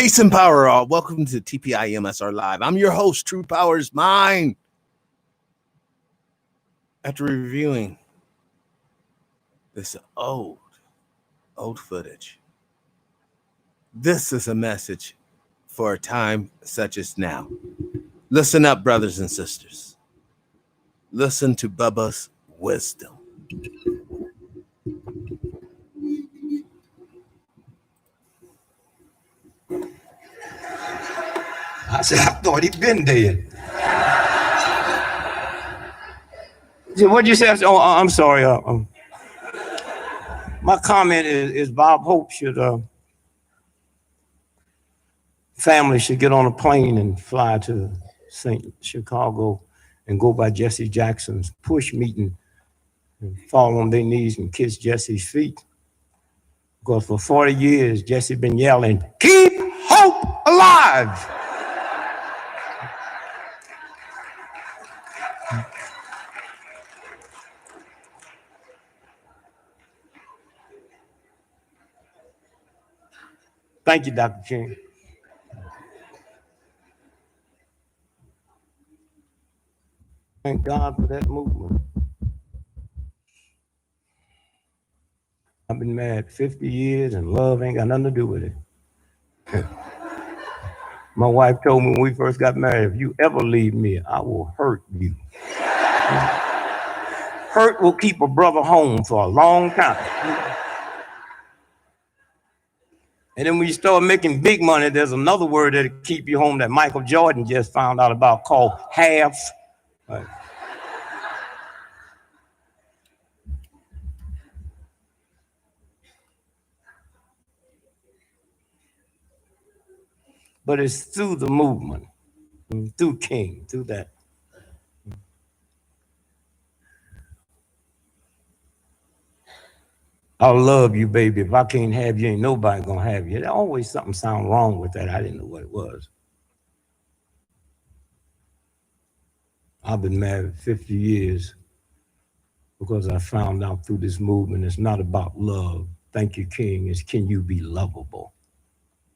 Peace and power, all. Welcome to TPIM SR Live. I'm your host, TruePowerIsMine. After reviewing this old footage, this is a message for a time such as now. Listen up, brothers and sisters. Listen to Bubba's wisdom. I said, I thought he'd been dead. What'd you say? Oh, I'm sorry. My comment is Bob Hope should, family should get on a plane and fly to Chicago and go by Jesse Jackson's push meeting and fall on their knees and kiss Jesse's feet. Because for 40 years, Jesse been yelling, "Keep hope alive." Thank you, Dr. King. Thank God for that movement. I've been married 50 years and love ain't got nothing to do with it. My wife told me when we first got married, if you ever leave me, I will hurt you. Hurt will keep a brother home for a long time. And then when you start making big money, there's another word that'll keep you home that Michael Jordan just found out about called half. Right. But it's through the movement, through King, through that. I'll love you, baby. If I can't have you, ain't nobody gonna have you. There's always something sound wrong with that. I didn't know what it was. I've been married 50 years because I found out through this movement it's not about love. Thank you, King. It's can you be lovable?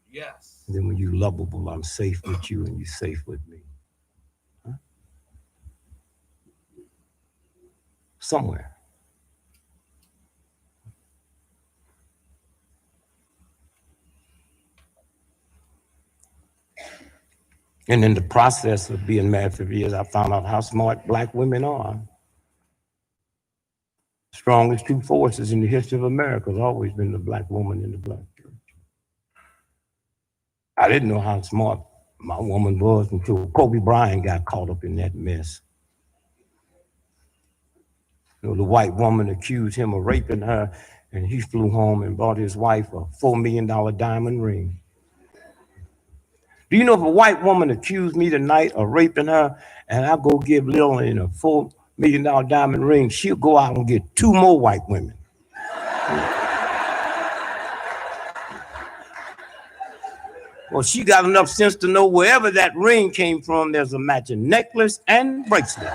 Yes. And then when you're lovable, I'm safe with you and you're safe with me. Huh? Somewhere. And in the process of being married for years, I found out how smart Black women are. Strongest two forces in the history of America has always been the Black woman and the Black church. I didn't know how smart my woman was until Kobe Bryant got caught up in that mess. You know, the white woman accused him of raping her, and he flew home and bought his wife a $4 million diamond ring. Do you know if a white woman accused me tonight of raping her and I go give Lillian a $4 million diamond ring, she'll go out and get 2 more white women. Well, she got enough sense to know wherever that ring came from, there's a matching necklace and bracelet.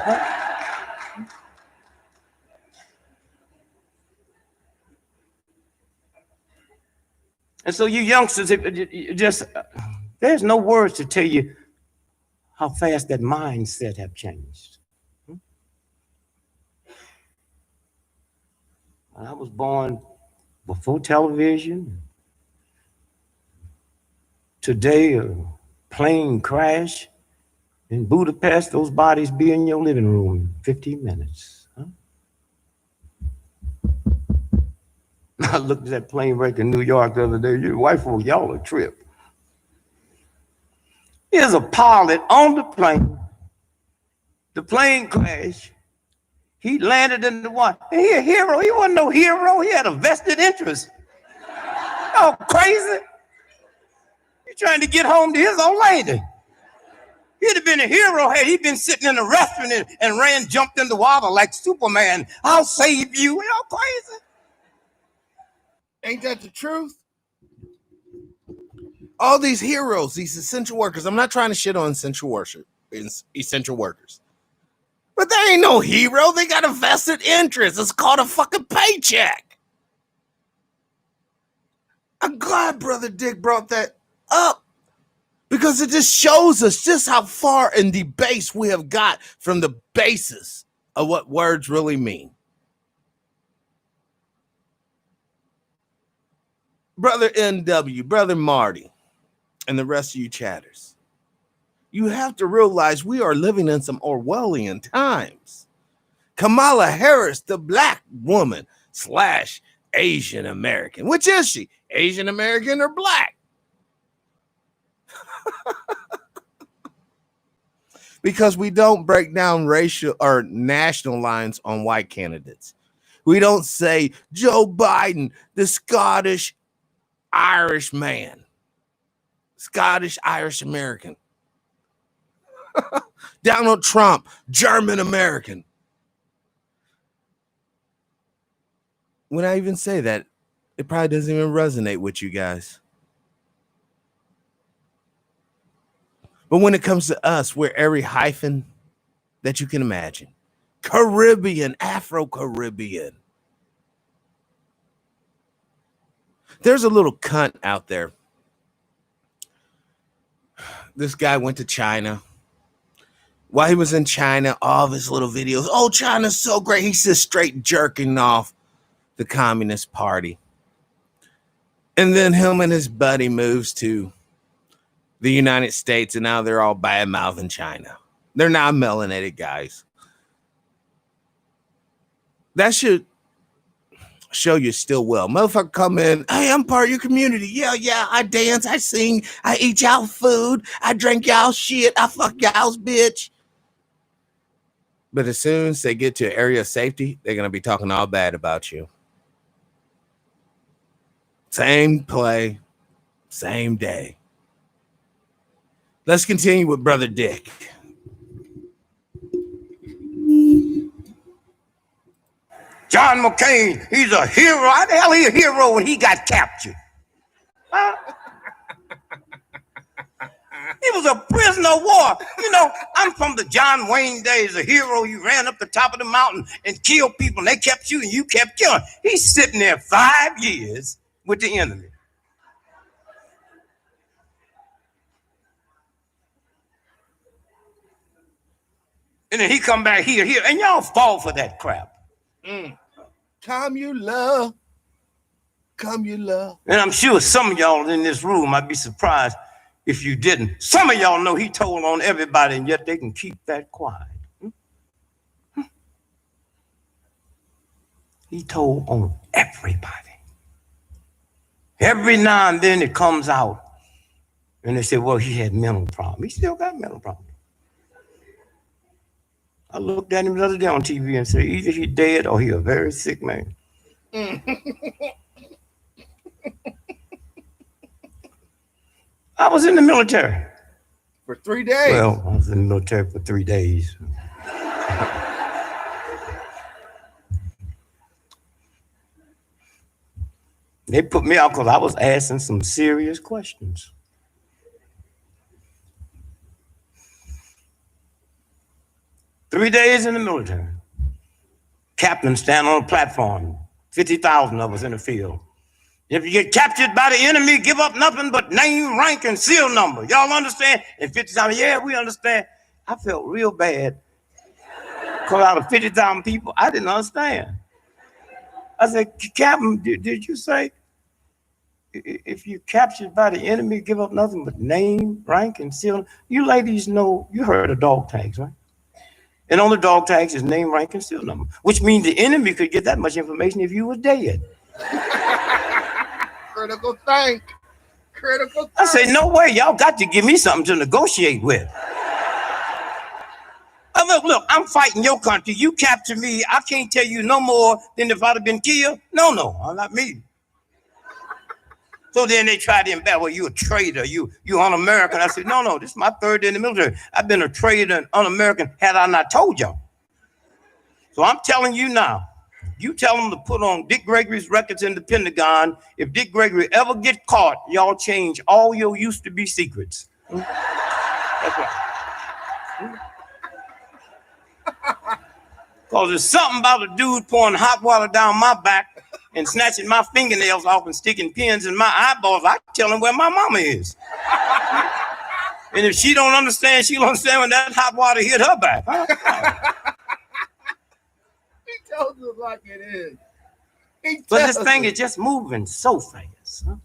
And so you youngsters, there's no words to tell you how fast that mindset have changed. I was born before television. Today, a plane crash in Budapest, those bodies be in your living room in 15 minutes. Huh? I looked at that plane wreck in New York the other day. Your wife will y'all a trip. Here's a pilot on the plane. The plane crashed. He landed in the water. He a hero. He wasn't no hero. He had a vested interest. Oh, crazy. He's trying to get home to his old lady. He'd have been a hero had he been sitting in a restaurant and jumped in the water like Superman. I'll save you. You know, crazy. Ain't that the truth? All these heroes, these essential workers. I'm not trying to shit on essential workers. But they ain't no hero. They got a vested interest. It's called a fucking paycheck. I'm glad Brother Dick brought that up. Because it just shows us just how far in the base we have got from the basis of what words really mean. Brother NW, Brother Marty, and the rest of you chatters, you have to realize we are living in some Orwellian times. Kamala Harris, the black woman / Asian American. Which is she? Asian American or black? Because we don't break down racial or national lines on white candidates. We don't say Joe Biden, the Scottish Irish man, Scottish Irish American. Donald Trump, German American. When I even say that, it probably doesn't even resonate with you guys. But when it comes to us, we're every hyphen that you can imagine. Caribbean, Afro-Caribbean. There's a little cunt out there. This guy went to China. While he was in China, all of his little videos, oh, China's so great. He's just straight jerking off the Communist Party. And then him and his buddy moves to the United States, and now they're all bad-mouthing China. They're not melanated guys. That should show you still well. Motherfucker come in, hey, I'm part of your community. Yeah, I dance, I sing, I eat y'all food, I drink y'all shit, I fuck y'all's bitch. But as soon as they get to an area of safety, they're going to be talking all bad about you. Same play, same day. Let's continue with Brother Dick. John McCain, he's a hero. How the hell he a hero when he got captured? Huh? He was a prisoner of war. You know, I'm from the John Wayne days, a hero. You ran up the top of the mountain and killed people, and they kept shooting, you kept killing. He's sitting there 5 years with the enemy. And then he come back here, and y'all fall for that crap. Come you love. And I'm sure some of y'all in this room, I'd be surprised if you didn't. Some of y'all know he told on everybody, and yet they can keep that quiet. He told on everybody. Every now and then it comes out, and they say, well, he had mental problems. He still got mental problems. I looked at him the other day on TV and said, either he dead or he a very sick man. I was in the military. For 3 days? Well, I was in the military for 3 days. They put me out because I was asking some serious questions. Three days in the military. Captain stand on a platform, 50,000 of us in the field. If you get captured by the enemy, give up nothing but name, rank, and seal number. Y'all understand? And 50,000, yeah, we understand. I felt real bad because out of 50,000 people, I didn't understand. I said, Captain, did you say if you captured by the enemy, give up nothing but name, rank, and seal? You ladies know, you heard of dog tags, right? And on the dog tags is name, rank, and seal number, which means the enemy could get that much information if you were dead. Critical think. I say, no way, y'all got to give me something to negotiate with. Look, I'm fighting your country. You capture me, I can't tell you no more than if I'd have been killed. No, not me. So then they tried to embed, well, you a traitor, you un-American. I said, no, this is my third day in the military. I've been a traitor and un-American had I not told y'all. So I'm telling you now, you tell them to put on Dick Gregory's records in the Pentagon. If Dick Gregory ever get caught, y'all change all your used to be secrets. That's right. Because there's something about a dude pouring hot water down my back and snatching my fingernails off and sticking pins in my eyeballs. I tell him where my mama is. And if she don't understand, she'll understand when that hot water hit her back. He told you like it is. But this thing is just moving so fast. Huh?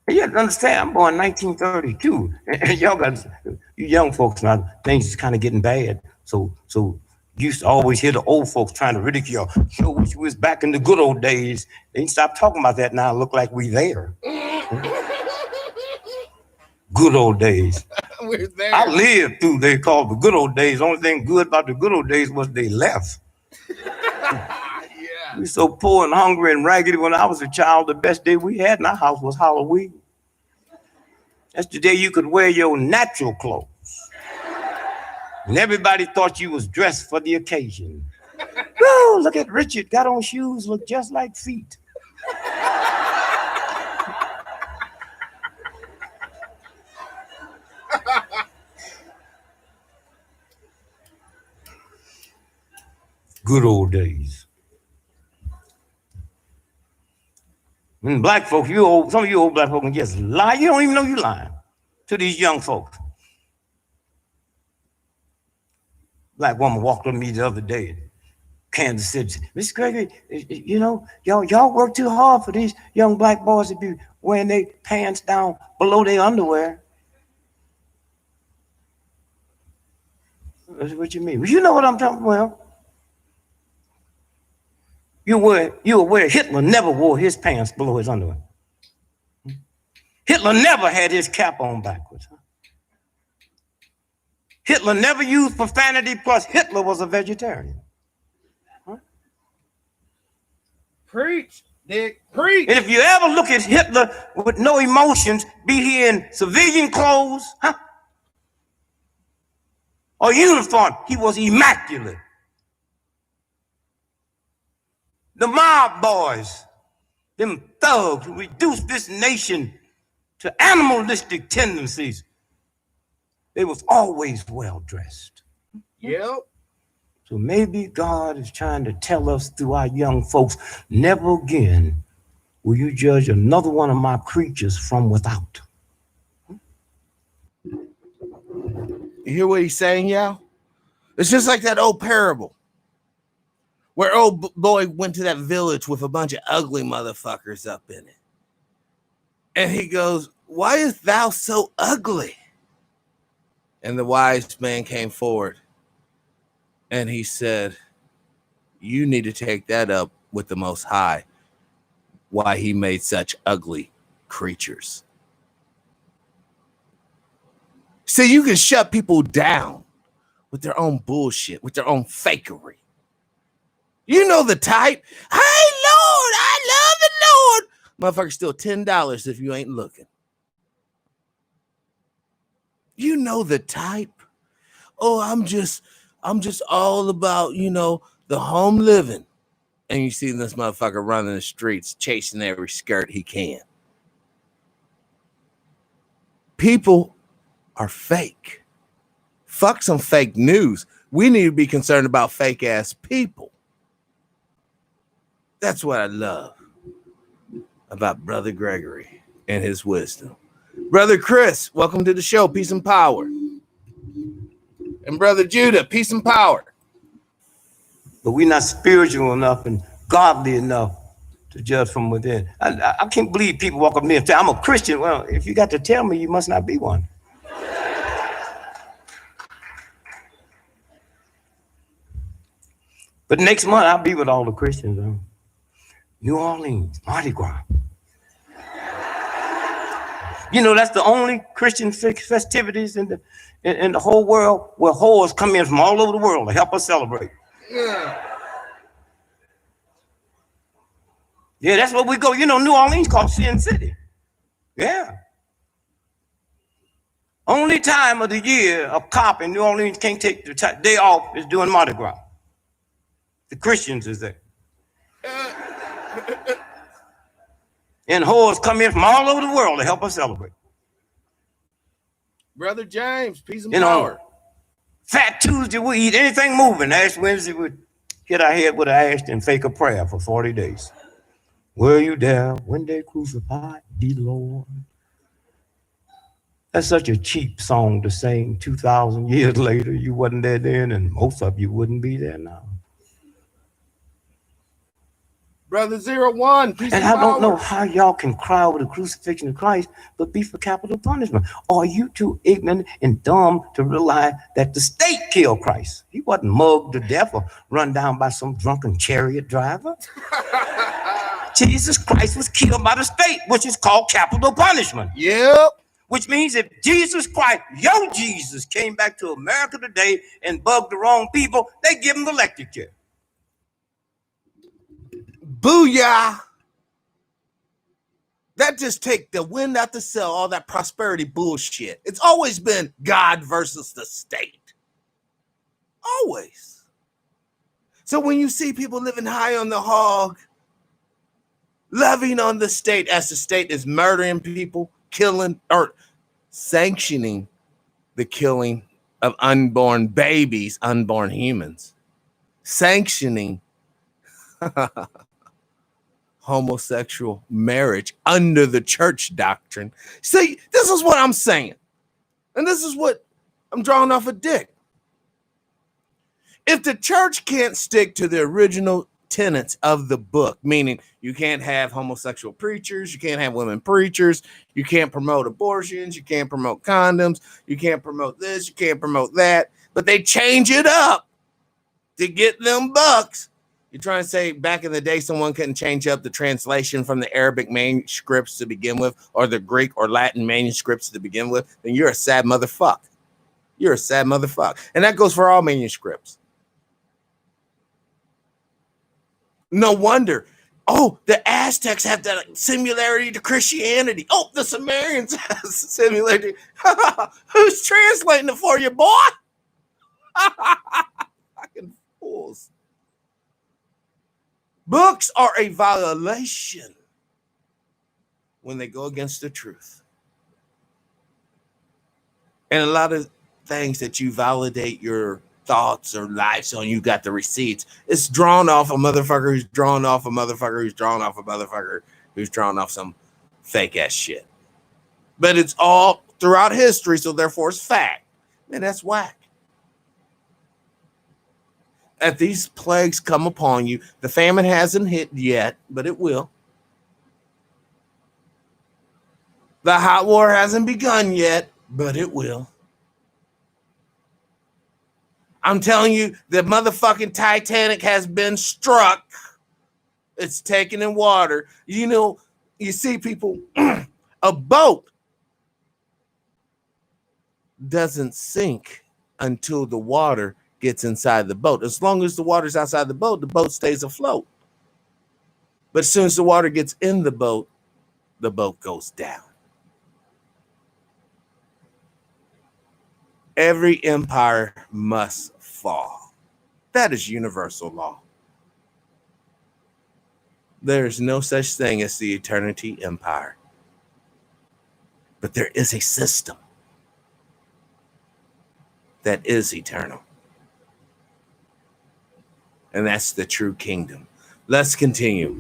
You have to understand, I'm born in 1932. And y'all got, you young folks now, things is kind of getting bad. So you used to always hear the old folks trying to ridicule. Sure wish we was back in the good old days. They ain't stop talking about that now. Look like we there. Good old days. We're there. I lived through they called the good old days. The only thing good about the good old days was they left. Yeah. We were so poor and hungry and raggedy when I was a child. The best day we had in our house was Halloween. That's the day you could wear your natural clothes. And everybody thought you was dressed for the occasion. Oh, look at Richard, got on shoes, look just like feet. Good old days. And black folks, some of you old black folks can just lie. You don't even know you're lying to these young folks. Black woman walked up to me the other day in Kansas City. Mr. Gregory, you know, y'all work too hard for these young black boys to be wearing their pants down below their underwear. What you mean? Well, you know what I'm talking about. Well, you aware Hitler never wore his pants below his underwear. Hitler never had his cap on backwards. Hitler never used profanity, plus Hitler was a vegetarian. Huh? Preach, Dick, preach. And if you ever look at Hitler with no emotions, be he in civilian clothes, or uniform, he was immaculate. The mob boys, them thugs who reduced this nation to animalistic tendencies, they was always well dressed. Yep. So maybe God is trying to tell us through our young folks, never again will you judge another one of my creatures from without. You hear what he's saying, y'all? It's just like that old parable where old boy went to that village with a bunch of ugly motherfuckers up in it. And he goes, why is thou so ugly? And the wise man came forward and he said, you need to take that up with the Most High, why he made such ugly creatures. See, you can shut people down with their own bullshit, with their own fakery. You know the type. Hey, Lord, I love the Lord. Motherfucker, still $10 if you ain't looking. You know the type. Oh, I'm just all about, the home living. And you see this motherfucker running the streets, chasing every skirt he can. People are fake. Fuck some fake news. We need to be concerned about fake ass people. That's what I love about Brother Gregory and his wisdom. Brother Chris, welcome to the show. Peace and power. And Brother Judah, peace and power. But we're not spiritual enough and godly enough to judge from within. I can't believe people walk up to me and say, I'm a Christian. Well, if you got to tell me, you must not be one. But next month, I'll be with all the Christians. New Orleans, Mardi Gras. You know, that's the only Christian festivities in the whole world where whores come in from all over the world to help us celebrate. Yeah. Yeah, that's where we go. You know, New Orleans called Sin City. Yeah. Only time of the year a cop in New Orleans can't take the day off is doing Mardi Gras. The Christians is there. And whores come in from all over the world to help us celebrate. Brother James, peace and power. Fat Tuesday, we eat anything moving. Ash Wednesday, we hit our head with an ash and fake a prayer for 40 days. Were you there when they crucified the Lord? That's such a cheap song to sing 2,000 years later. You wasn't there then, and most of you wouldn't be there now. Brother 01, peace And and I don't know power. how y'all can cry over the crucifixion of Christ, but be for capital punishment. Are you too ignorant and dumb to realize that the state killed Christ? He wasn't mugged to death or run down by some drunken chariot driver. Jesus Christ was killed by the state, which is called capital punishment. Yep. Which means if Jesus Christ, your Jesus, came back to America today and bugged the wrong people, they give him the electric chair. Booyah. That just take the wind out the sail, all that prosperity bullshit. It's always been God versus the state. Always. So when you see people living high on the hog, loving on the state as the state is murdering people, killing, or sanctioning the killing of unborn babies, unborn humans, sanctioning homosexual marriage under the church doctrine. See, this is what I'm saying. And this is what I'm drawing off of Dick. If the church can't stick to the original tenets of the book, meaning you can't have homosexual preachers, you can't have women preachers, you can't promote abortions, you can't promote condoms, you can't promote this, you can't promote that, but they change it up to get them bucks. You're trying to say back in the day someone couldn't change up the translation from the Arabic manuscripts to begin with, or the Greek or Latin manuscripts to begin with, then you're a sad motherfucker. You're a sad motherfucker. And that goes for all manuscripts. No wonder. Oh, the Aztecs have that similarity to Christianity. Oh, the Sumerians have similarity. Who's translating it for you, boy? Fucking fools. Books are a violation when they go against the truth. And a lot of things that you validate your thoughts or lives on, you got the receipts. It's drawn off a motherfucker who's drawn off a motherfucker who's drawn off a motherfucker who's drawn off some fake ass shit. But it's all throughout history, so therefore it's fact. Man, that's whack. If these plagues come upon you, the famine hasn't hit yet, but it will. The hot war hasn't begun yet, but it will. I'm telling you, the motherfucking Titanic has been struck. It's taken in water. You know, you see people, a boat doesn't sink until the water gets inside the boat. As long as the water's outside the boat stays afloat. But as soon as the water gets in the boat goes down. Every empire must fall. That is universal law. There is no such thing as the eternity empire. But there is a system that is eternal. And that's the true kingdom. Let's continue.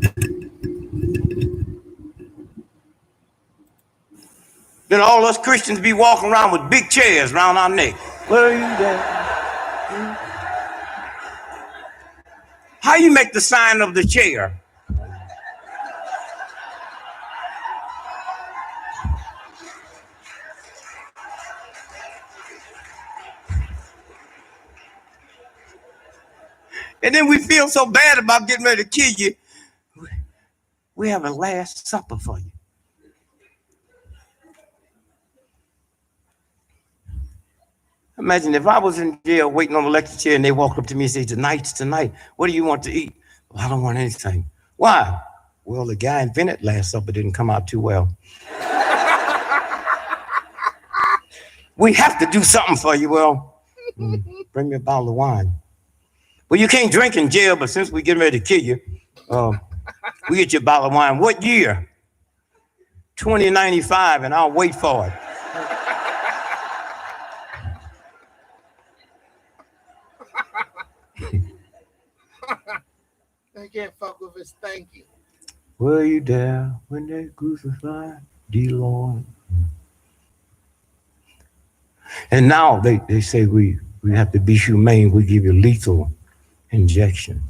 Then all us Christians be walking around with big chairs around our neck. Were you there? How you make the sign of the chair? And then we feel so bad about getting ready to kill you. We have a last supper for you. Imagine if I was in jail waiting on the electric chair and they walked up to me and said, tonight's tonight. What do you want to eat? Well, I don't want anything. Why? Well, the guy invented Last Supper didn't come out too well. We have to do something for you. Well, bring me a bottle of wine. Well, you can't drink in jail, but since we're getting ready to kill you, we get you a bottle of wine. What year? 2095, and I'll wait for it. They can't fuck with us. Thank you. Were you there when they crucified the Lord? And now they say we have to be humane. We give you lethal injection.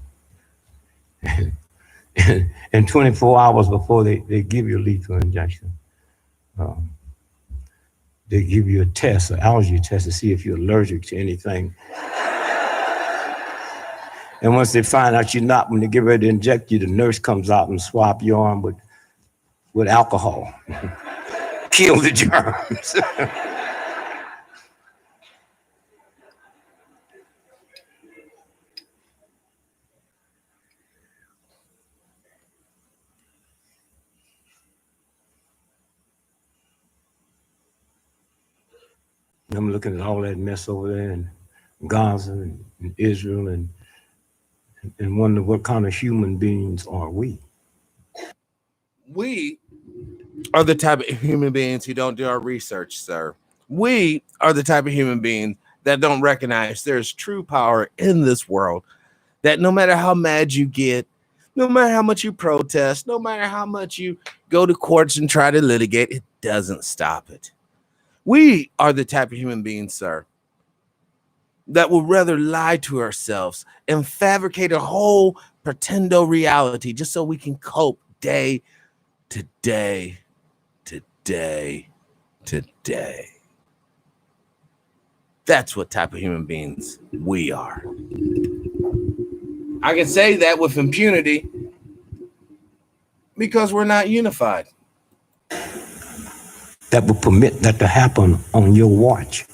And 24 hours before they give you lethal injection, um, they give you a test, an allergy test to see if you're allergic to anything. And once they find out you're not, when they get ready to inject you, the nurse comes out and swab your arm with alcohol. Kill the germs. I'm looking at all that mess over there in Gaza and Israel and wonder what kind of human beings are we? We are the type of human beings who don't do our research, sir. We are the type of human beings that don't recognize there's true power in this world, that no matter how mad you get, no matter how much you protest, no matter how much you go to courts and try to litigate, it doesn't stop it. We are the type of human beings, sir, that will rather lie to ourselves and fabricate a whole pretendo reality just so we can cope day to day to day to day. That's what type of human beings we are. I can say that with impunity because we're not unified. That will permit that to happen on your watch.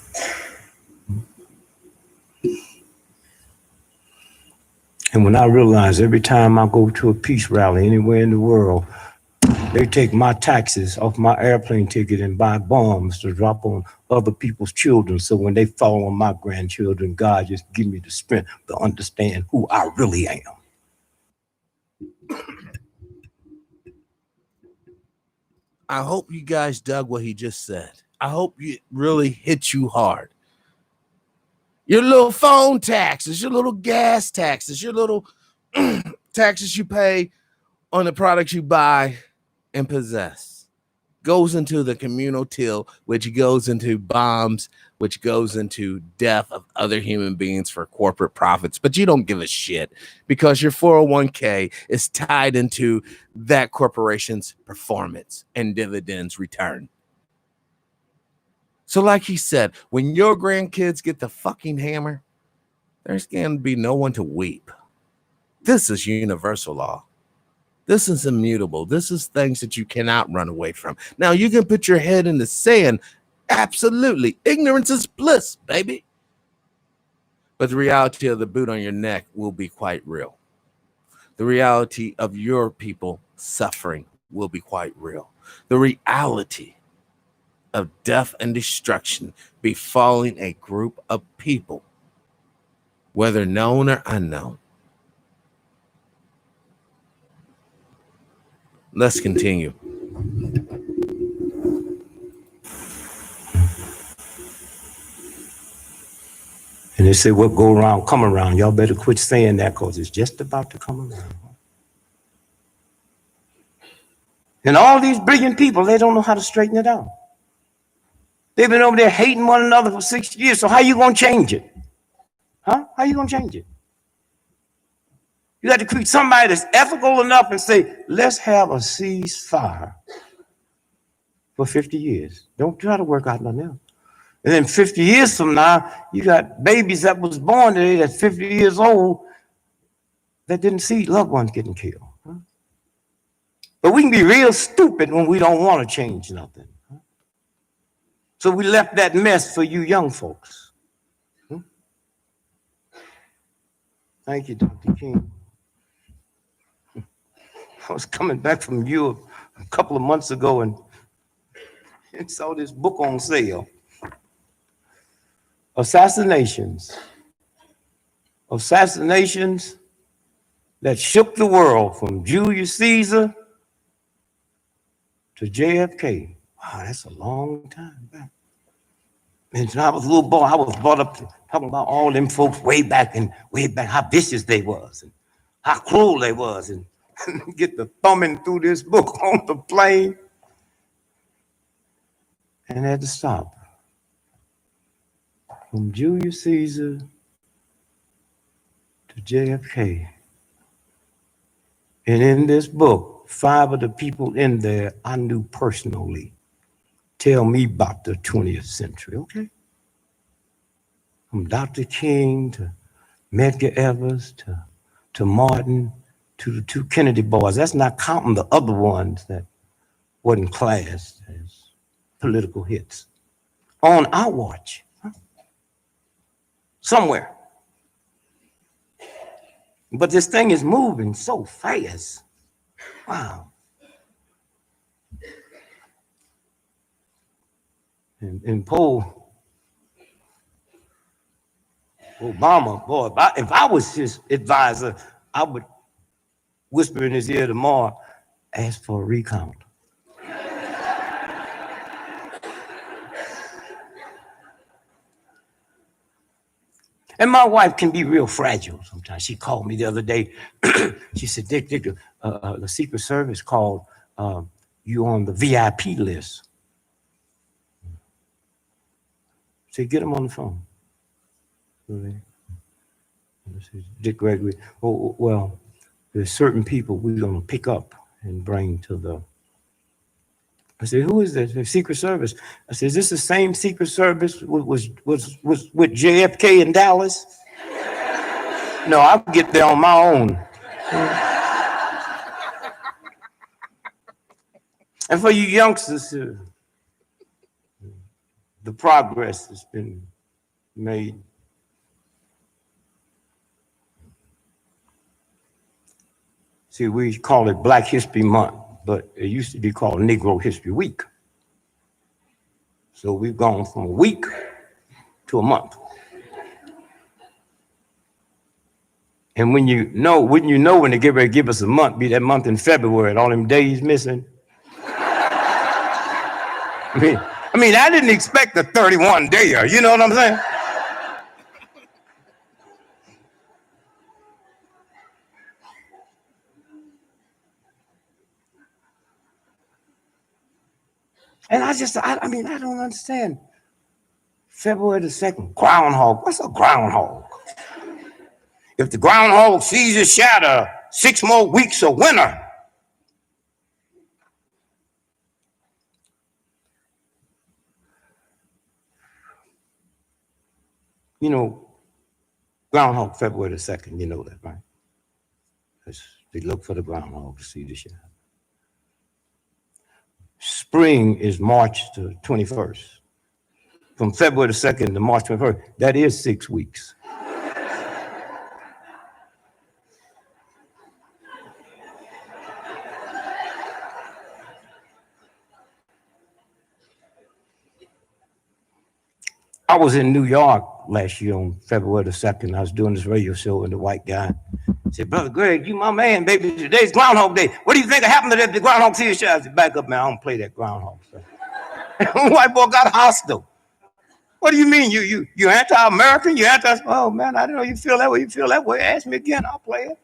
And when I realize every time I go to a peace rally anywhere in the world, they take my taxes off my airplane ticket and buy bombs to drop on other people's children. So when they fall on my grandchildren, God just give me the strength to understand who I really am. I hope you guys dug what he just said. I hope it really hit you hard. Your little phone taxes, your little gas taxes, your little taxes you pay on the products you buy and possess goes into the communal till, which goes into bombs, which goes into death of other human beings for corporate profits. But you don't give a shit because your 401k is tied into that corporation's performance and dividends return. So like he said, when your grandkids get the fucking hammer, there's going to be no one to weep. This is universal law. This is immutable. This is things that you cannot run away from. Now, you can put your head in the sand. Absolutely. Ignorance is bliss, baby. But the reality of the boot on your neck will be quite real. The reality of your people suffering will be quite real. The reality of death and destruction befalling a group of people, whether known or unknown. Let's continue. And they say, what go around, come around. Y'all better quit saying that because it's just about to come around. And all these brilliant people, they don't know how to straighten it out. They've been over there hating one another for 6 years. So how you going to change it? Huh? How you going to change it? You got to create somebody that's ethical enough and say, let's have a ceasefire for 50 years. Don't try to work out nothing else. And then 50 years from now, you got babies that was born today that's 50 years old that didn't see loved ones getting killed. Huh? But we can be real stupid when we don't want to change nothing. Huh? So we left that mess for you young folks. Huh? Thank you, Dr. King. I was coming back from Europe a couple of months ago and saw this book on sale. Assassinations that shook the world, from Julius Caesar to JFK. Wow, that's a long time back. And when I was a little boy, I was brought up talking about all them folks way back, how vicious they was, and how cruel they was, and get the thumbing through this book on the plane, and had to stop. From Julius Caesar to JFK. And in this book, 5 of the people in there I knew personally. Tell me about the 20th century, okay? From Dr. King to Medgar Evers to Martin to the 2 Kennedy boys. That's not counting the other ones that wasn't classed as political hits. On our watch, somewhere. But this thing is moving so fast. Wow. And Paul Obama, boy, if I was his advisor, I would whisper in his ear tomorrow, ask for a recount. And my wife can be real fragile sometimes. She called me the other day. She said, Dick, the Secret Service called you on the VIP list. I said, get him on the phone. Dick Gregory, oh, well, there's certain people we're going to pick up and bring to the. I said, who is this? The Secret Service. I said, is this the same Secret Service was with JFK in Dallas? No, I'll get there on my own. And for you youngsters, the progress has been made. See, we call it Black History Month, but it used to be called Negro History Week. So we've gone from a week to a month. And when you know, wouldn't you know when they get ready to give us a month, be that month in February and all them days missing? I mean, I didn't expect a 31 dayer, you know what I'm saying? And I don't understand. February the 2nd, groundhog. What's a groundhog? If the groundhog sees his shadow, 6 more weeks of winter. You know, groundhog February the 2nd, you know that, right? They look for the groundhog to see the shadow. Spring is March the 21st. From February the 2nd to March 21st, that is 6 weeks. I was in New York last year on February the 2nd. I was doing this radio show and the white guy said, Brother Greg, you my man, baby. Today's Groundhog Day. What do you think happened to the groundhog see show? I said, back up, man. I don't play that groundhog stuff. White boy got hostile. What do you mean? You anti-American? You anti? Oh man, I didn't know you feel that way. You feel that way? Ask me again. I'll play it.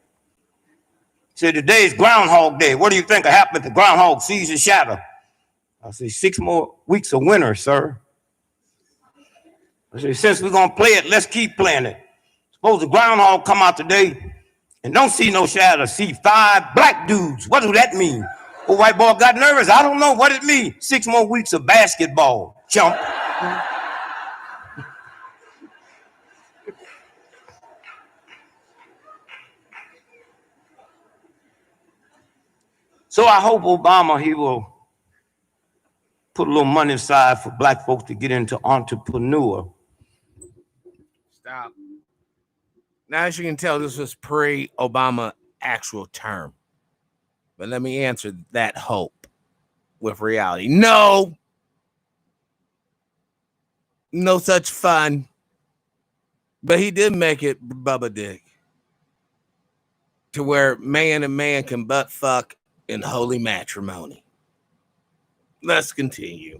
Said today's Groundhog Day. What do you think happened if the groundhog sees his shadow? I said 6 more weeks of winter, sir. I said, since we're gonna play it, let's keep playing it. Suppose the groundhog come out today and don't see no shadow, see 5 black dudes. What do that mean? Oh, white boy got nervous. I don't know what it means. 6 more weeks of basketball, chump. So I hope Obama, he will put a little money aside for black folks to get into entrepreneur. Stop. Now, as you can tell, this was pre-Obama actual term. But let me answer that hope with reality. No such fun. But he did make it, Bubba Dick, to where man and man can butt fuck in holy matrimony. Let's continue.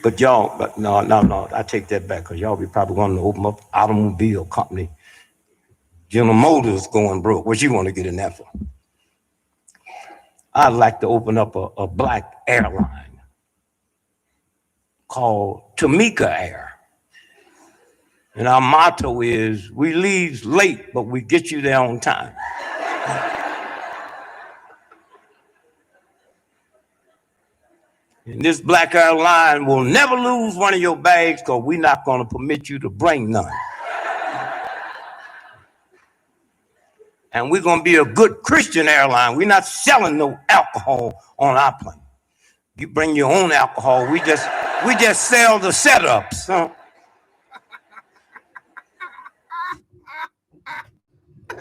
But y'all, no, I take that back because y'all be probably going to open up automobile company General Motors going broke. What you want to get in that for? I'd like to open up a black airline called Tamika Air. And our motto is, we leave late, but we get you there on time. And this black airline will never lose one of your bags because we're not going to permit you to bring none. And we're going to be a good Christian airline. We're not selling no alcohol on our plane. You bring your own alcohol. We just sell the setups. Huh?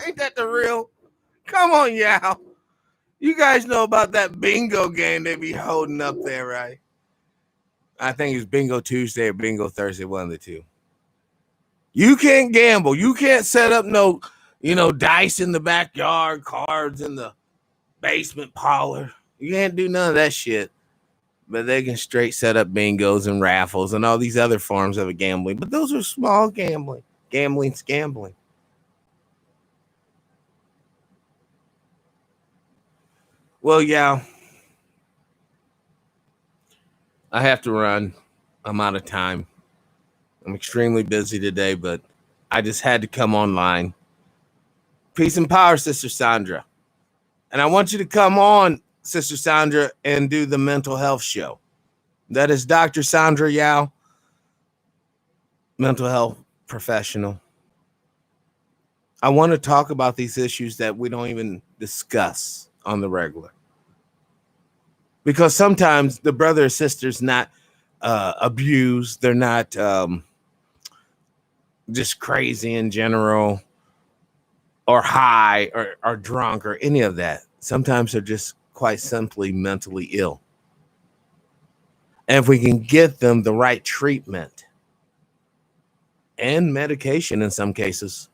Ain't that the real? Come on, y'all. You guys know about that bingo game they be holding up there, right? I think it's Bingo Tuesday or Bingo Thursday, one of the two. You can't gamble. You can't set up no, dice in the backyard, cards in the basement parlor. You can't do none of that shit. But they can straight set up bingos and raffles and all these other forms of gambling. But those are small gambling. Gambling's gambling. Well, yeah. I have to run. I'm out of time. I'm extremely busy today, but I just had to come online. Peace and power, Sister Sandra. And I want you to come on, Sister Sandra, and do the mental health show. That is Dr. Sandra Yao, mental health professional. I want to talk about these issues that we don't even discuss on the regular. Because sometimes the brother or sister's not abused. They're not just crazy in general or high or drunk or any of that. Sometimes they're just quite simply mentally ill. And if we can get them the right treatment and medication in some cases,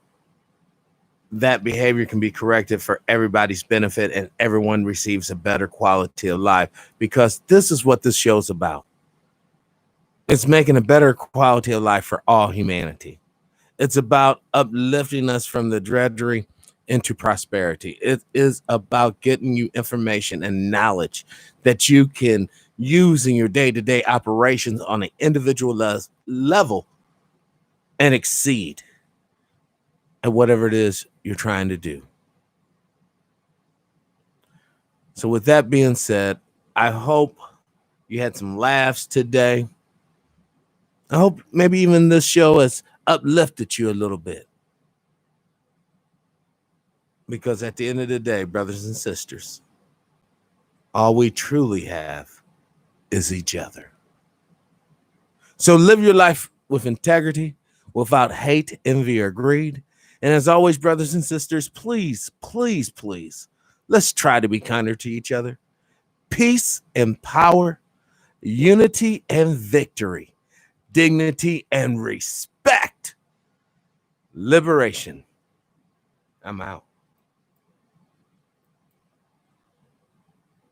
that behavior can be corrected for everybody's benefit and everyone receives a better quality of life, because this is what this show's about. It's making a better quality of life for all humanity. It's about uplifting us from the drudgery into prosperity. It is about getting you information and knowledge that you can use in your day-to-day operations on an individual level and exceed at whatever it is you're trying to do. So with that being said, I hope you had some laughs today. I hope maybe even this show has uplifted you a little bit. Because at the end of the day, brothers and sisters, all we truly have is each other. So live your life with integrity, without hate, envy, or greed. And as always, brothers and sisters, please, please, please, let's try to be kinder to each other. Peace and power, unity and victory, dignity and respect, liberation. I'm out.